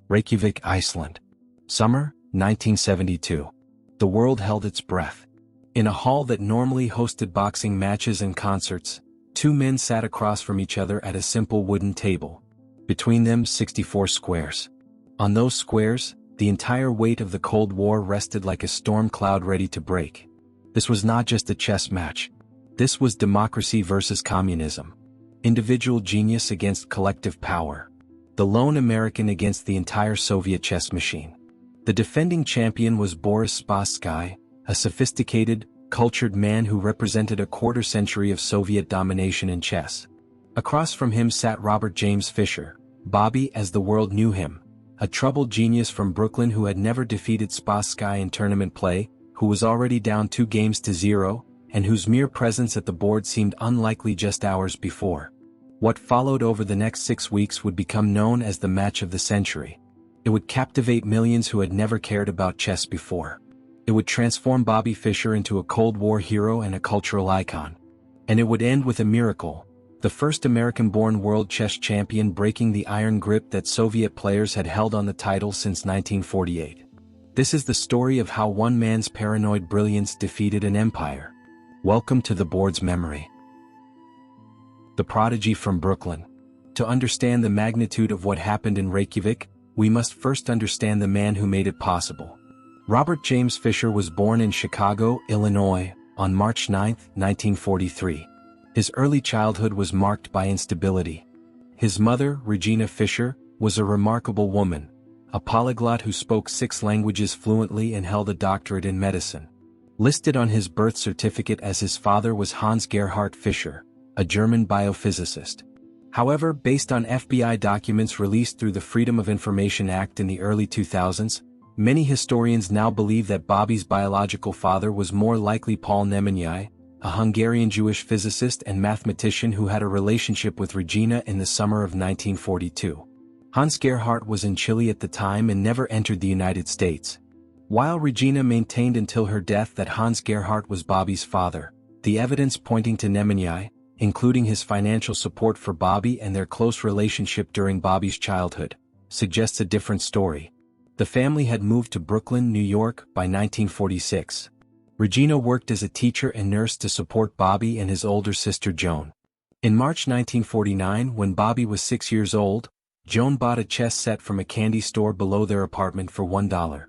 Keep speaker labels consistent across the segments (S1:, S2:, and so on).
S1: Reykjavik, Iceland. Summer, 1972. The world held its breath. In a hall that normally hosted boxing matches and concerts, two men sat across from each other at a simple wooden table. Between them, 64 squares. On those squares, the entire weight of the Cold War rested like a storm cloud ready to break. This was not just a chess match. This was democracy versus communism. Individual genius against collective power. The lone American against the entire Soviet chess machine. The defending champion was Boris Spassky, a sophisticated, cultured man who represented a quarter-century of Soviet domination in chess. Across from him sat Robert James Fischer, Bobby as the world knew him, a troubled genius from Brooklyn who had never defeated Spassky in tournament play, who was already down 2-0, and whose mere presence at the board seemed unlikely just hours before. What followed over the next 6 weeks would become known as the match of the century. It would captivate millions who had never cared about chess before. It would transform Bobby Fischer into a Cold War hero and a cultural icon. And it would end with a miracle, the first American-born world chess champion breaking the iron grip that Soviet players had held on the title since 1948. This is the story of how one man's paranoid brilliance defeated an empire. Welcome to the board's memory. The prodigy from Brooklyn. To understand the magnitude of what happened in Reykjavik, we must first understand the man who made it possible. Robert James Fischer was born in Chicago, Illinois, on March 9, 1943. His early childhood was marked by instability. His mother, Regina Fischer, was a remarkable woman, a polyglot who spoke 6 languages fluently and held a doctorate in medicine. Listed on his birth certificate as his father was Hans Gerhard Fischer, a German biophysicist. However, based on FBI documents released through the Freedom of Information Act in the early 2000s, many historians now believe that Bobby's biological father was more likely Paul Nemenyi, a Hungarian Jewish physicist and mathematician who had a relationship with Regina in the summer of 1942. Hans Gerhard was in Chile at the time and never entered the United States. While Regina maintained until her death that Hans Gerhard was Bobby's father, the evidence pointing to Nemenyi, including his financial support for Bobby and their close relationship during Bobby's childhood, suggests a different story. The family had moved to Brooklyn, New York, by 1946. Regina worked as a teacher and nurse to support Bobby and his older sister Joan. In March 1949, when Bobby was 6 years old, Joan bought a chess set from a candy store below their apartment for $1.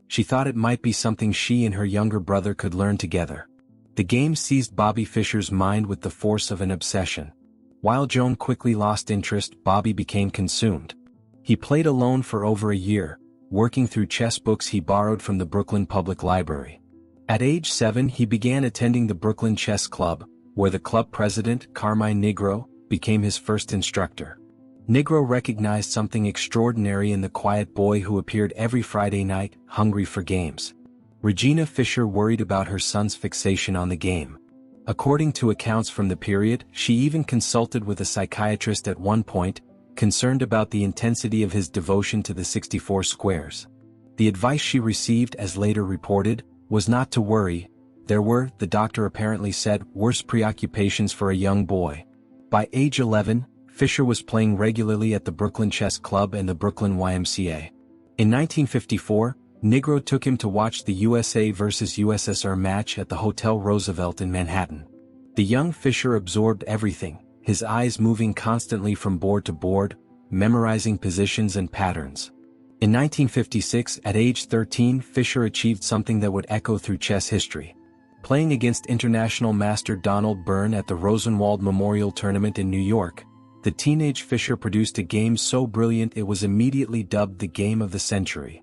S1: She thought it might be something she and her younger brother could learn together. The game seized Bobby Fischer's mind with the force of an obsession. While Joan quickly lost interest, Bobby became consumed. He played alone for over a year, working through chess books he borrowed from the Brooklyn Public Library. At age 7, he began attending the Brooklyn Chess Club, where the club president, Carmine Nigro, became his first instructor. Nigro recognized something extraordinary in the quiet boy who appeared every Friday night, hungry for games. Regina Fischer worried about her son's fixation on the game. According to accounts from the period, she even consulted with a psychiatrist at one point, concerned about the intensity of his devotion to the 64 squares. The advice she received, as later reported, was not to worry. There were, the doctor apparently said, worse preoccupations for a young boy. By age 11, Fischer was playing regularly at the Brooklyn Chess Club and the Brooklyn YMCA. In 1954, Nigro took him to watch the USA vs. USSR match at the Hotel Roosevelt in Manhattan. The young Fischer absorbed everything, his eyes moving constantly from board to board, memorizing positions and patterns. In 1956, at age 13, Fischer achieved something that would echo through chess history. Playing against international master Donald Byrne at the Rosenwald Memorial Tournament in New York, the teenage Fischer produced a game so brilliant it was immediately dubbed the Game of the Century.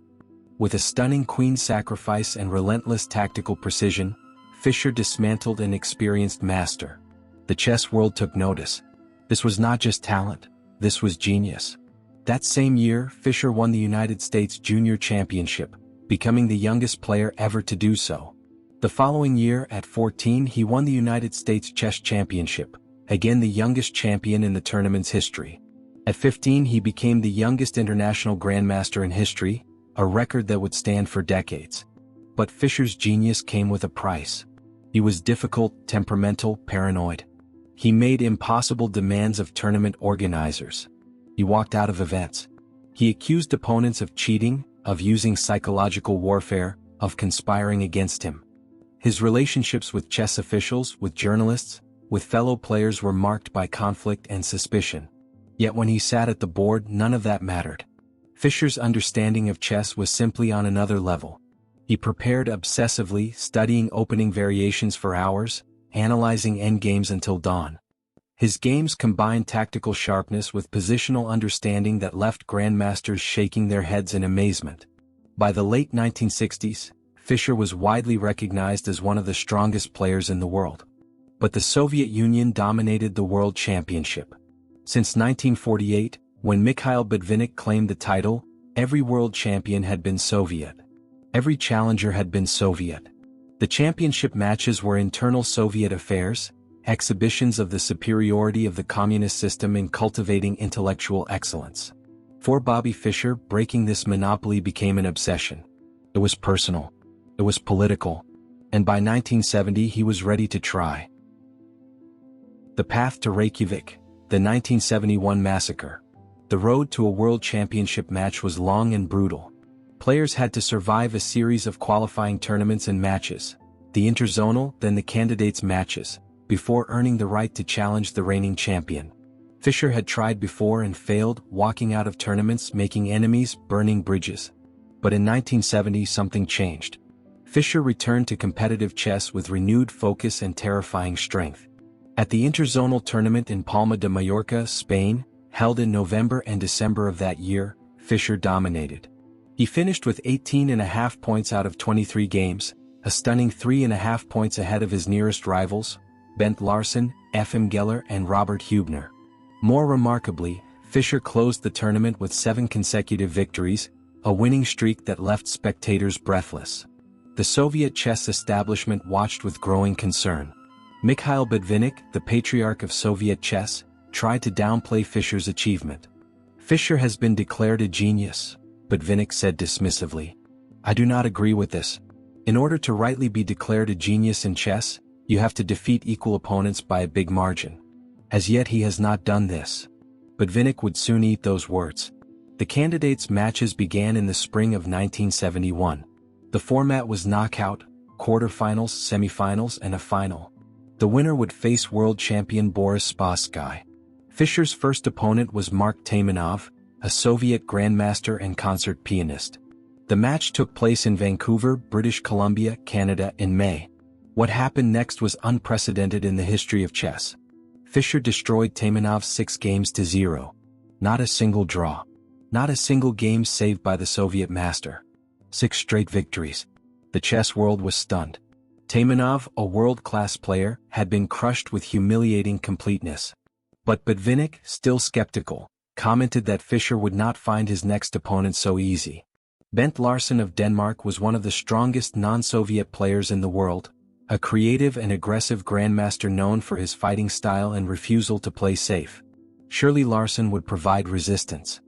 S1: With a stunning queen sacrifice and relentless tactical precision, Fischer dismantled an experienced master. The chess world took notice. This was not just talent, this was genius. That same year, Fischer won the United States Junior Championship, becoming the youngest player ever to do so. The following year, at 14, he won the United States Chess Championship, again the youngest champion in the tournament's history. At 15, he became the youngest international grandmaster in history, a record that would stand for decades. But Fischer's genius came with a price. He was difficult, temperamental, paranoid. He made impossible demands of tournament organizers. He walked out of events. He accused opponents of cheating, of using psychological warfare, of conspiring against him. His relationships with chess officials, with journalists, with fellow players were marked by conflict and suspicion. Yet when he sat at the board, none of that mattered. Fischer's understanding of chess was simply on another level. He prepared obsessively, studying opening variations for hours, analyzing endgames until dawn. His games combined tactical sharpness with positional understanding that left grandmasters shaking their heads in amazement. By the late 1960s, Fischer was widely recognized as one of the strongest players in the world. But the Soviet Union dominated the World Championship. Since 1948, when Mikhail Botvinnik claimed the title, every world champion had been Soviet. Every challenger had been Soviet. The championship matches were internal Soviet affairs, exhibitions of the superiority of the communist system in cultivating intellectual excellence. For Bobby Fischer, breaking this monopoly became an obsession. It was personal. It was political. And by 1970 he was ready to try. The path to Reykjavik, the 1971 massacre. The road to a world championship match was long and brutal. Players had to survive a series of qualifying tournaments and matches, the interzonal, then the candidates' matches, before earning the right to challenge the reigning champion. Fischer had tried before and failed, walking out of tournaments, making enemies, burning bridges. But in 1970 something changed. Fischer returned to competitive chess with renewed focus and terrifying strength. At the interzonal tournament in Palma de Mallorca, Spain, held in November and December of that year, Fischer dominated. He finished with 18.5 points out of 23 games, a stunning 3.5 points ahead of his nearest rivals, Bent Larsen, F.M. Geller and Robert Hubner. More remarkably, Fischer closed the tournament with 7 consecutive victories, a winning streak that left spectators breathless. The Soviet chess establishment watched with growing concern. Mikhail Botvinnik, the patriarch of Soviet chess, tried to downplay Fischer's achievement. Fischer has been declared a genius, Botvinnik said dismissively. I do not agree with this. In order to rightly be declared a genius in chess, you have to defeat equal opponents by a big margin. As yet he has not done this. Botvinnik would soon eat those words. The candidates' matches began in the spring of 1971. The format was knockout, quarterfinals, semifinals and a final. The winner would face world champion Boris Spassky. Fischer's first opponent was Mark Taimanov, a Soviet grandmaster and concert pianist. The match took place in Vancouver, British Columbia, Canada in May. What happened next was unprecedented in the history of chess. Fischer destroyed Taimanov 6-0. Not a single draw. Not a single game saved by the Soviet master. 6 straight victories. The chess world was stunned. Taimanov, a world-class player, had been crushed with humiliating completeness. But Botvinnik, still skeptical, commented that Fischer would not find his next opponent so easy. Bent Larsen of Denmark was one of the strongest non-Soviet players in the world, a creative and aggressive grandmaster known for his fighting style and refusal to play safe. Surely Larsen would provide resistance.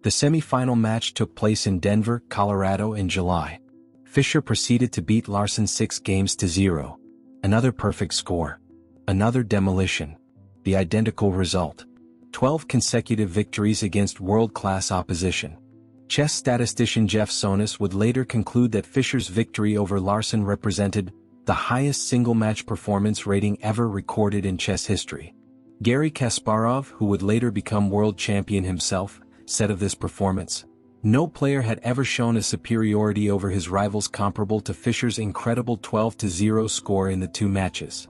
S1: The semi-final match took place in Denver, Colorado in July. Fischer proceeded to beat Larsen 6-0. Another perfect score. Another demolition. The identical result. 12 consecutive victories against world-class opposition. Chess statistician Jeff Sonis would later conclude that Fischer's victory over Larsen represented the highest single-match performance rating ever recorded in chess history. Garry Kasparov, who would later become world champion himself, said of this performance, "No player had ever shown a superiority over his rivals comparable to Fischer's incredible 12-0 score in the 2 matches."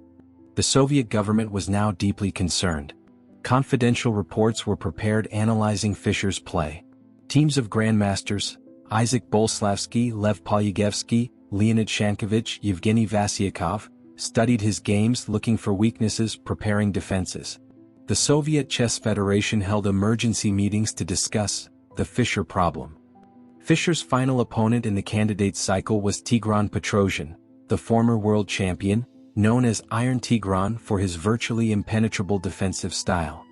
S1: The Soviet government was now deeply concerned. Confidential reports were prepared analyzing Fischer's play. Teams of grandmasters, Isaac Boleslavsky, Lev Polyagevsky, Leonid Shankovich, Yevgeny Vasyakov, studied his games looking for weaknesses, preparing defenses. The Soviet Chess Federation held emergency meetings to discuss the Fischer problem. Fischer's final opponent in the candidates cycle was Tigran Petrosian, the former world champion, known as Iron Tigran for his virtually impenetrable defensive style.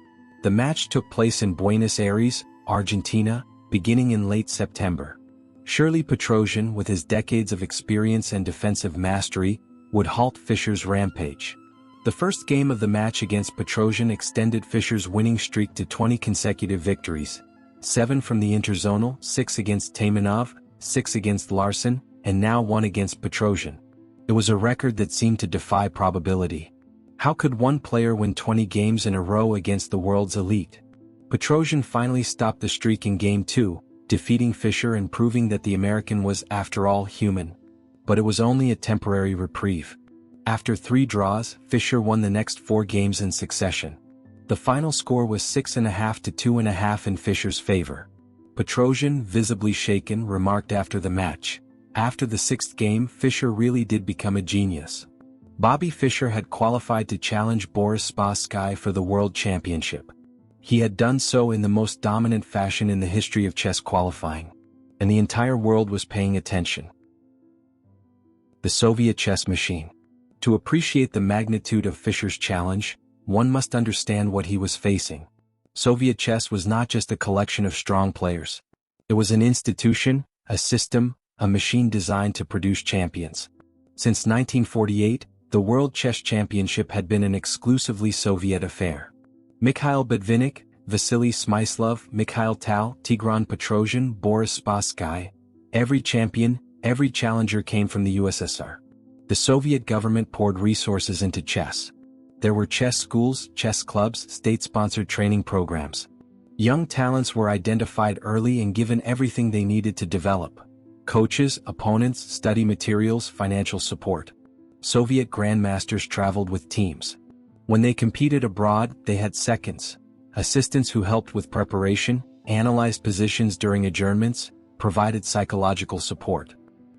S1: The match took place in Buenos Aires, Argentina, beginning in late September. Surely Petrosian, with his decades of experience and defensive mastery, would halt Fischer's rampage. The first game of the match against Petrosian extended Fischer's winning streak to 20 consecutive victories, 7 from the interzonal, 6 against Taimanov, 6 against Larson, and now 1 against Petrosian. It was a record that seemed to defy probability. How could one player win 20 games in a row against the world's elite? Petrosian finally stopped the streak in Game 2, defeating Fischer and proving that the American was, after all, human. But it was only a temporary reprieve. After 3 draws, Fischer won the next 4 games in succession. The final score was 6.5 to 2.5 in Fischer's favor. Petrosian, visibly shaken, remarked after the match, "After the 6th game, Fischer really did become a genius." Bobby Fischer had qualified to challenge Boris Spassky for the World Championship. He had done so in the most dominant fashion in the history of chess qualifying. And the entire world was paying attention. The Soviet chess machine. To appreciate the magnitude of Fischer's challenge, one must understand what he was facing. Soviet chess was not just a collection of strong players. It was an institution, a system, a machine designed to produce champions. Since 1948, the World Chess Championship had been an exclusively Soviet affair. Mikhail Botvinnik, Vasily Smyslov, Mikhail Tal, Tigran Petrosian, Boris Spassky. Every champion, every challenger came from the USSR. The Soviet government poured resources into chess. There were chess schools, chess clubs, state-sponsored training programs. Young talents were identified early and given everything they needed to develop. Coaches, opponents, study materials, financial support. Soviet grandmasters traveled with teams. When they competed abroad, they had seconds, assistants who helped with preparation, analyzed positions during adjournments, provided psychological support.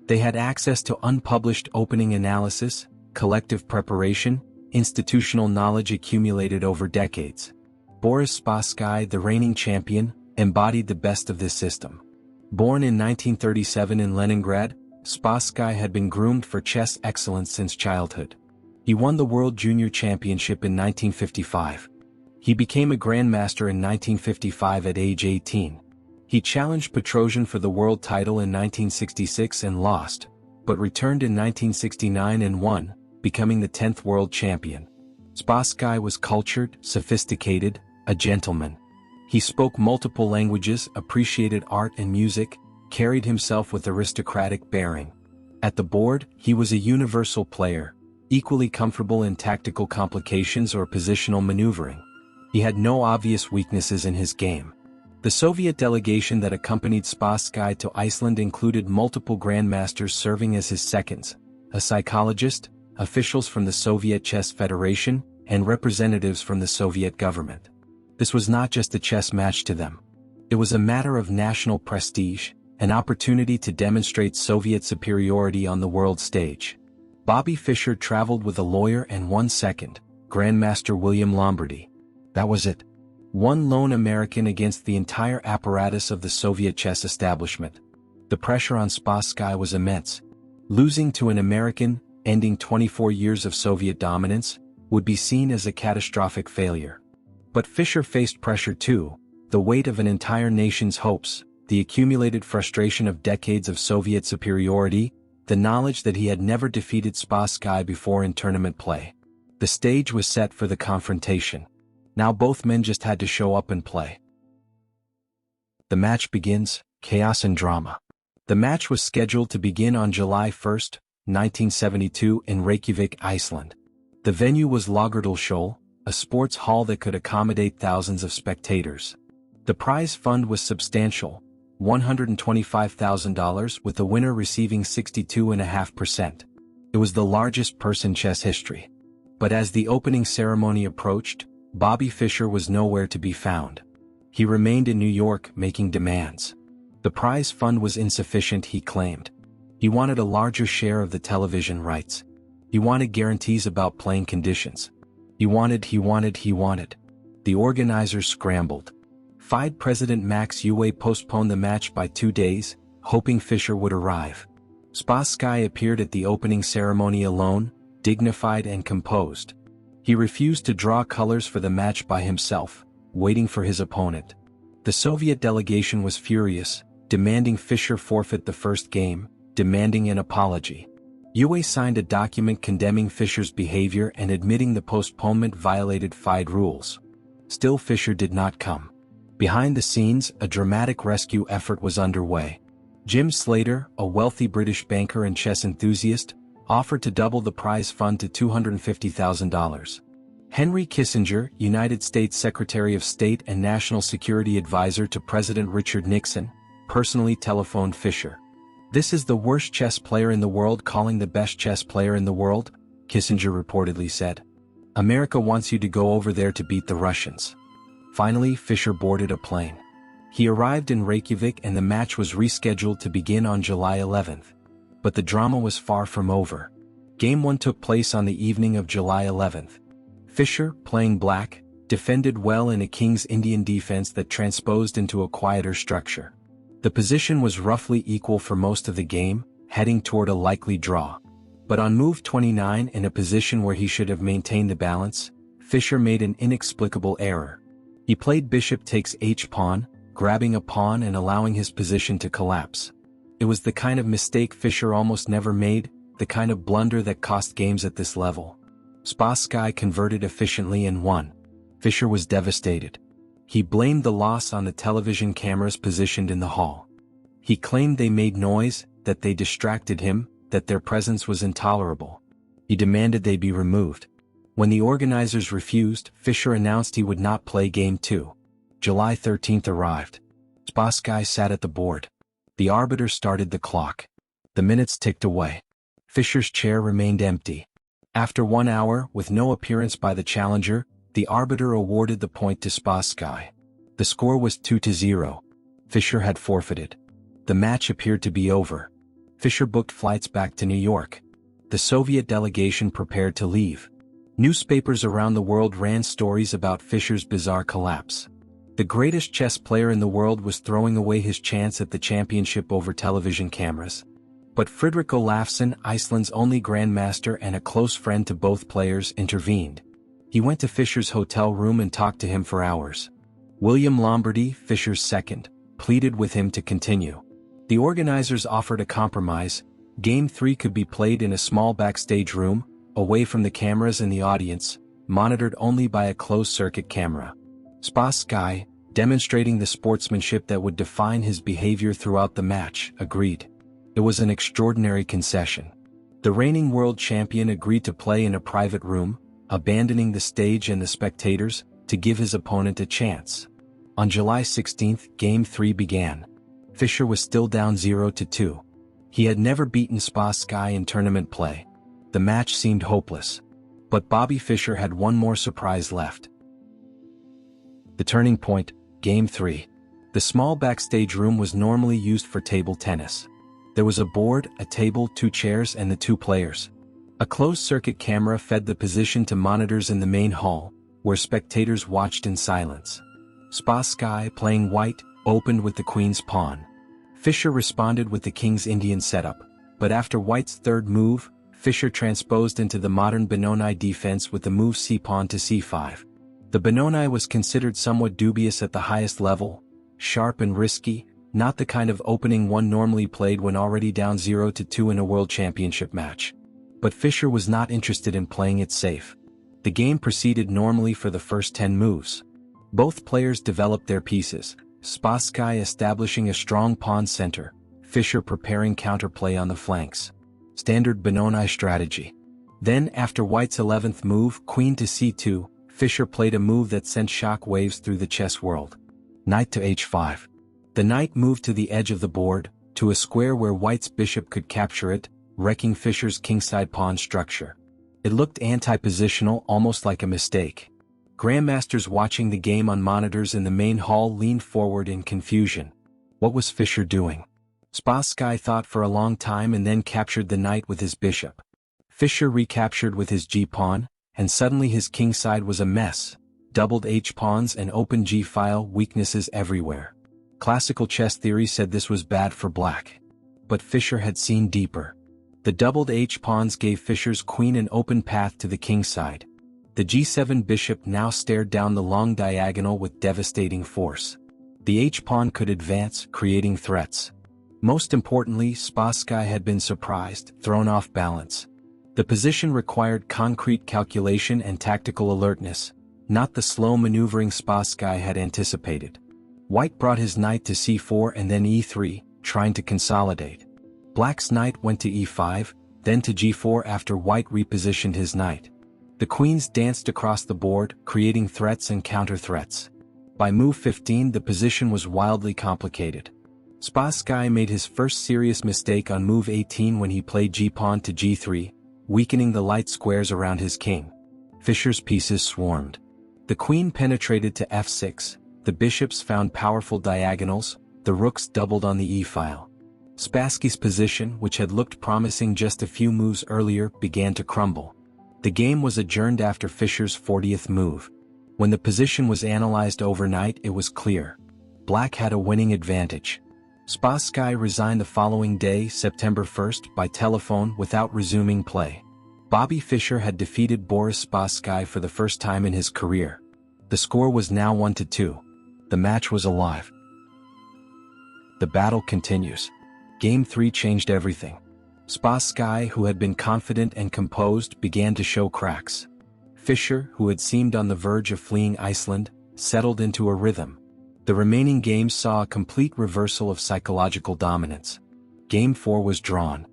S1: They had access to unpublished opening analysis, collective preparation, institutional knowledge accumulated over decades. Boris Spassky, the reigning champion, embodied the best of this system. Born in 1937 in Leningrad, Spassky had been groomed for chess excellence since childhood. He won the World Junior Championship in 1955. He became a grandmaster in 1955 at age 18. He challenged Petrosian for the world title in 1966 and lost, but returned in 1969 and won, becoming the 10th world champion. Spassky was cultured, sophisticated, a gentleman. He spoke multiple languages, appreciated art and music, carried himself with aristocratic bearing. At the board, he was a universal player, equally comfortable in tactical complications or positional maneuvering. He had no obvious weaknesses in his game. The Soviet delegation that accompanied Spassky to Iceland included multiple grandmasters serving as his seconds, a psychologist, officials from the Soviet Chess Federation, and representatives from the Soviet government. This was not just a chess match to them. It was a matter of national prestige, an opportunity to demonstrate Soviet superiority on the world stage. Bobby Fischer traveled with a lawyer and 1 second, Grandmaster William Lombardy. That was it. One lone American against the entire apparatus of the Soviet chess establishment. The pressure on Spassky was immense. Losing to an American, ending 24 years of Soviet dominance, would be seen as a catastrophic failure. But Fischer faced pressure too, the weight of an entire nation's hopes, the accumulated frustration of decades of Soviet superiority, the knowledge that he had never defeated Spassky before in tournament play. The stage was set for the confrontation. Now both men just had to show up and play. The match begins, chaos and drama. The match was scheduled to begin on July 1, 1972 in Reykjavik, Iceland. The venue was Laugardalshöll, a sports hall that could accommodate thousands of spectators. The prize fund was substantial, $125,000, with the winner receiving 62.5%. It was the largest purse in chess history. But as the opening ceremony approached, Bobby Fischer was nowhere to be found. He remained in New York making demands. The prize fund was insufficient, he claimed. He wanted a larger share of the television rights. He wanted guarantees about playing conditions. He wanted. The organizers scrambled. FIDE President Max Euwe postponed the match by 2 days, hoping Fischer would arrive. Spassky appeared at the opening ceremony alone, dignified and composed. He refused to draw colors for the match by himself, waiting for his opponent. The Soviet delegation was furious, demanding Fischer forfeit the first game, demanding an apology. Euwe signed a document condemning Fischer's behavior and admitting the postponement violated FIDE rules. Still Fischer did not come. Behind the scenes, a dramatic rescue effort was underway. Jim Slater, a wealthy British banker and chess enthusiast, offered to double the prize fund to $250,000. Henry Kissinger, United States Secretary of State and National Security Advisor to President Richard Nixon, personally telephoned Fischer. "This is the worst chess player in the world calling the best chess player in the world," Kissinger reportedly said. "America wants you to go over there to beat the Russians." Finally, Fischer boarded a plane. He arrived in Reykjavik and the match was rescheduled to begin on July 11th. But the drama was far from over. Game 1 took place on the evening of July 11th. Fischer, playing black, defended well in a King's Indian defense that transposed into a quieter structure. The position was roughly equal for most of the game, heading toward a likely draw. But on move 29, in a position where he should have maintained the balance, Fischer made an inexplicable error. He played bishop takes h-pawn, grabbing a pawn and allowing his position to collapse. It was the kind of mistake Fischer almost never made, the kind of blunder that cost games at this level. Spassky converted efficiently and won. Fischer was devastated. He blamed the loss on the television cameras positioned in the hall. He claimed they made noise, that they distracted him, that their presence was intolerable. He demanded they be removed. When the organizers refused, Fischer announced he would not play Game 2. July 13th arrived. Spassky sat at the board. The arbiter started the clock. The minutes ticked away. Fischer's chair remained empty. After 1 hour, with no appearance by the challenger, the arbiter awarded the point to Spassky. The score was 2-0. Fischer had forfeited. The match appeared to be over. Fischer booked flights back to New York. The Soviet delegation prepared to leave. Newspapers around the world ran stories about Fischer's bizarre collapse. The greatest chess player in the world was throwing away his chance at the championship over television cameras. But Fridrik Olafsson, Iceland's only grandmaster and a close friend to both players, intervened. He went to Fischer's hotel room and talked to him for hours. William Lombardy, Fischer's second, pleaded with him to continue. The organizers offered a compromise. Game 3 could be played in a small backstage room, away from the cameras and the audience, monitored only by a closed-circuit camera. Spassky, demonstrating the sportsmanship that would define his behavior throughout the match, agreed. It was an extraordinary concession. The reigning world champion agreed to play in a private room, abandoning the stage and the spectators, to give his opponent a chance. On July 16th, Game 3 began. Fischer was still down 0-2. He had never beaten Spassky in tournament play. The match seemed hopeless. But Bobby Fischer had one more surprise left. The turning point, Game 3. The small backstage room was normally used for table tennis. There was a board, a table, 2 chairs and the 2 players. A closed-circuit camera fed the position to monitors in the main hall, where spectators watched in silence. Spassky, playing white, opened with the queen's pawn. Fischer responded with the King's Indian setup, but after white's third move, Fischer transposed into the modern Benoni defense with the move c-pawn to c5. The Benoni was considered somewhat dubious at the highest level, sharp and risky, not the kind of opening one normally played when already down 0-2 in a world championship match. But Fischer was not interested in playing it safe. The game proceeded normally for the first 10 moves. Both players developed their pieces, Spassky establishing a strong pawn center, Fischer preparing counterplay on the flanks. Standard Benoni strategy. Then, after white's 11th move, queen to c2, Fischer played a move that sent shock waves through the chess world. Knight to h5. The knight moved to the edge of the board, to a square where white's bishop could capture it, wrecking Fischer's kingside pawn structure. It looked anti-positional, almost like a mistake. Grandmasters watching the game on monitors in the main hall leaned forward in confusion. What was Fischer doing? Spassky thought for a long time and then captured the knight with his bishop. Fischer recaptured with his g-pawn, and suddenly his kingside was a mess. Doubled h-pawns and open g-file, weaknesses everywhere. Classical chess theory said this was bad for black. But Fischer had seen deeper. The doubled h-pawns gave Fischer's queen an open path to the kingside. The g7 bishop now stared down the long diagonal with devastating force. The h-pawn could advance, creating threats. Most importantly, Spassky had been surprised, thrown off balance. The position required concrete calculation and tactical alertness, not the slow maneuvering Spassky had anticipated. White brought his knight to c4 and then e3, trying to consolidate. Black's knight went to e5, then to g4 after White repositioned his knight. The queens danced across the board, creating threats and counter-threats. By move 15 the position was wildly complicated. Spassky made his first serious mistake on move 18 when he played g-pawn to g3, weakening the light squares around his king. Fischer's pieces swarmed. The queen penetrated to f6, the bishops found powerful diagonals, the rooks doubled on the e-file. Spassky's position, which had looked promising just a few moves earlier, began to crumble. The game was adjourned after Fischer's 40th move. When the position was analyzed overnight, it was clear. Black had a winning advantage. Spassky resigned the following day, September 1st, by telephone without resuming play. Bobby Fischer had defeated Boris Spassky for the first time in his career. The score was now 1-2. The match was alive. The battle continues. Game 3 changed everything. Spassky, who had been confident and composed, began to show cracks. Fischer, who had seemed on the verge of fleeing Iceland, settled into a rhythm. The remaining games saw a complete reversal of psychological dominance. Game 4 was drawn.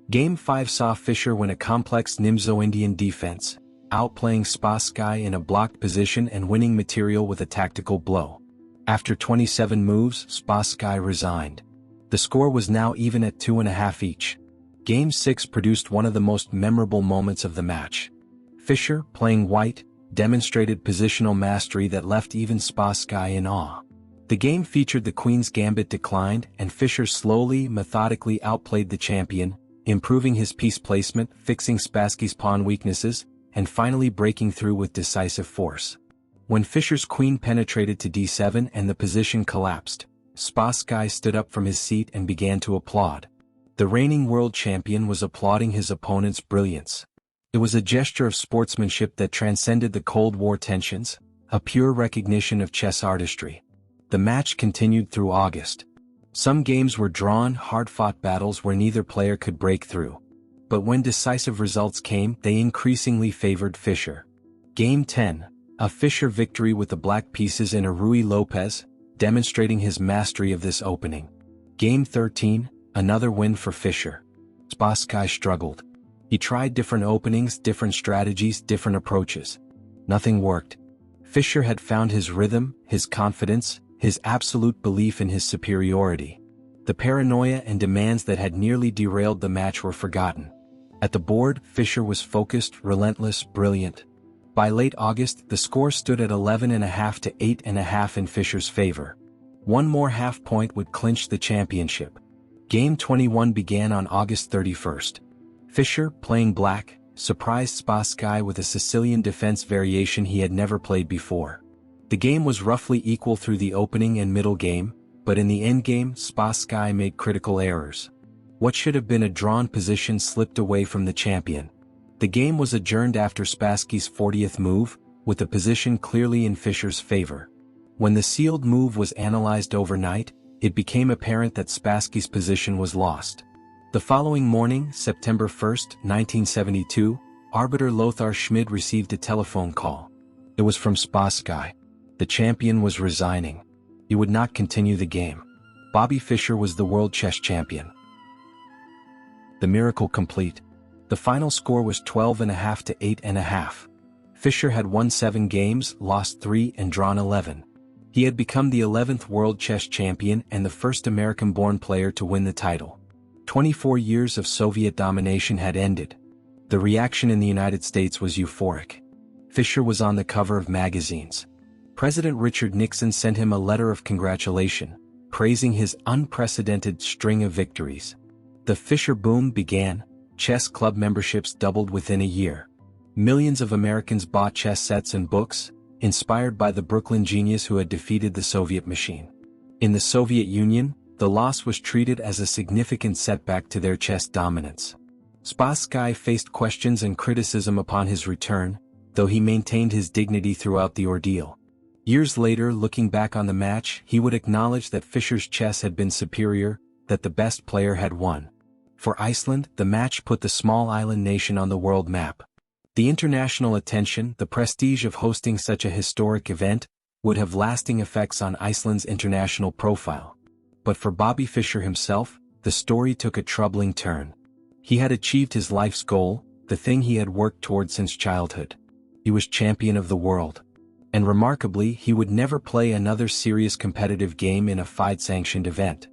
S1: Game 5 saw Fischer win a complex Nimzo-Indian defense, outplaying Spassky in a blocked position and winning material with a tactical blow. After 27 moves, Spassky resigned. The score was now even at 2.5 each. Game 6 produced one of the most memorable moments of the match. Fischer, playing white, demonstrated positional mastery that left even Spassky in awe. The game featured the queen's gambit declined, and Fischer slowly, methodically outplayed the champion, improving his piece placement, fixing Spassky's pawn weaknesses, and finally breaking through with decisive force. When Fischer's queen penetrated to d7 and the position collapsed, Spassky stood up from his seat and began to applaud. The reigning world champion was applauding his opponent's brilliance. It was a gesture of sportsmanship that transcended the Cold War tensions, a pure recognition of chess artistry. The match continued through August. Some games were drawn, hard-fought battles where neither player could break through. But when decisive results came, they increasingly favored Fischer. Game 10, a Fischer victory with the black pieces in a Ruy Lopez, demonstrating his mastery of this opening. Game 13, another win for Fischer. Spassky struggled. He tried different openings, different strategies, different approaches. Nothing worked. Fischer had found his rhythm, his confidence, his absolute belief in his superiority. The paranoia and demands that had nearly derailed the match were forgotten. At the board, Fischer was focused, relentless, brilliant. By late August, the score stood at 11.5 to 8.5 in Fischer's favor. One more half point would clinch the championship. Game 21 began on August 31st. Fischer, playing black, surprised Spassky with a Sicilian defense variation he had never played before. The game was roughly equal through the opening and middle game, but in the endgame, Spassky made critical errors. What should have been a drawn position slipped away from the champion. The game was adjourned after Spassky's 40th move, with the position clearly in Fischer's favor. When the sealed move was analyzed overnight, it became apparent that Spassky's position was lost. The following morning, September 1, 1972, arbiter Lothar Schmid received a telephone call. It was from Spassky. The champion was resigning. He would not continue the game. Bobby Fischer was the world chess champion. The miracle complete. The final score was 12.5 to 8.5. Fischer had won 7 games, lost 3 and drawn 11. He had become the 11th world chess champion and the first American-born player to win the title. 24 years of Soviet domination had ended. The reaction in the United States was euphoric. Fischer was on the cover of magazines. President Richard Nixon sent him a letter of congratulation, praising his unprecedented string of victories. The Fischer boom began. Chess club memberships doubled within a year. Millions of Americans bought chess sets and books, inspired by the Brooklyn genius who had defeated the Soviet machine. In the Soviet Union, the loss was treated as a significant setback to their chess dominance. Spassky faced questions and criticism upon his return, though he maintained his dignity throughout the ordeal. Years later, looking back on the match, he would acknowledge that Fischer's chess had been superior, that the best player had won. For Iceland, the match put the small island nation on the world map. The international attention, the prestige of hosting such a historic event, would have lasting effects on Iceland's international profile. But for Bobby Fischer himself, the story took a troubling turn. He had achieved his life's goal, the thing he had worked toward since childhood. He was champion of the world. And remarkably, he would never play another serious competitive game in a FIDE-sanctioned event.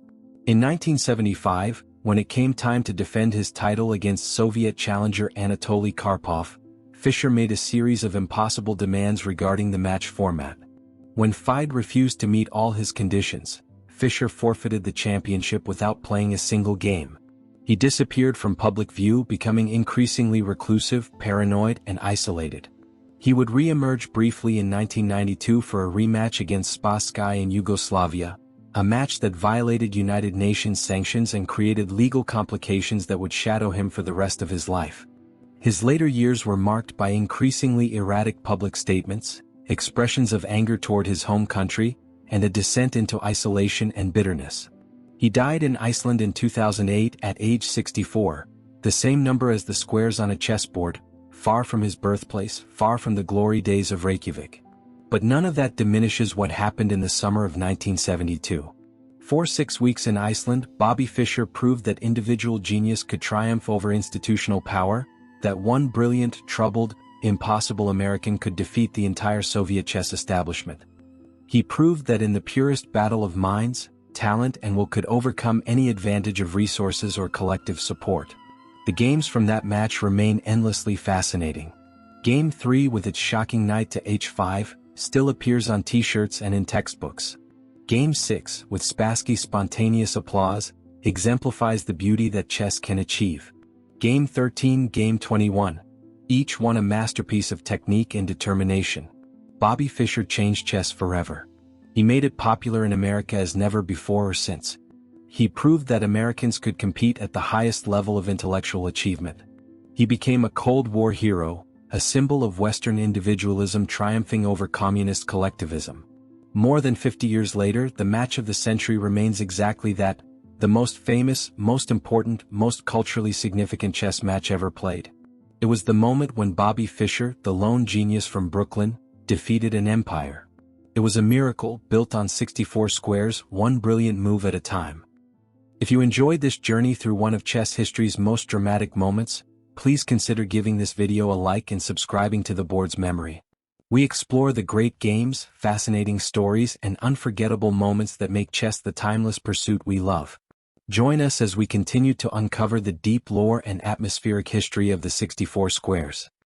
S1: In 1975, when it came time to defend his title against Soviet challenger Anatoly Karpov, Fischer made a series of impossible demands regarding the match format. When FIDE refused to meet all his conditions, Fischer forfeited the championship without playing a single game. He disappeared from public view, becoming increasingly reclusive, paranoid, and isolated. He would re-emerge briefly in 1992 for a rematch against Spassky in Yugoslavia, a match that violated United Nations sanctions and created legal complications that would shadow him for the rest of his life. His later years were marked by increasingly erratic public statements, expressions of anger toward his home country, and a descent into isolation and bitterness. He died in Iceland in 2008 at age 64, the same number as the squares on a chessboard, far from his birthplace, far from the glory days of Reykjavik. But none of that diminishes what happened in the summer of 1972. For 6 weeks in Iceland, Bobby Fischer proved that individual genius could triumph over institutional power, that one brilliant, troubled, impossible American could defeat the entire Soviet chess establishment. He proved that in the purest battle of minds, talent and will could overcome any advantage of resources or collective support. The games from that match remain endlessly fascinating. Game 3, with its shocking knight to h5, still appears on t-shirts and in textbooks. Game 6, with Spassky's spontaneous applause, exemplifies the beauty that chess can achieve. Game 13, Game 21, each one a masterpiece of technique and determination. Bobby Fischer changed chess forever. He made it popular in America as never before or since. He proved that Americans could compete at the highest level of intellectual achievement. He became a Cold War hero, a symbol of Western individualism triumphing over communist collectivism. More than 50 years later, the match of the century remains exactly that, the most famous, most important, most culturally significant chess match ever played. It was the moment when Bobby Fischer, the lone genius from Brooklyn, defeated an empire. It was a miracle built on 64 squares, one brilliant move at a time. If you enjoyed this journey through one of chess history's most dramatic moments, please consider giving this video a like and subscribing to the board's memory. We explore the great games, fascinating stories, and unforgettable moments that make chess the timeless pursuit we love. Join us as we continue to uncover the deep lore and atmospheric history of the 64 squares.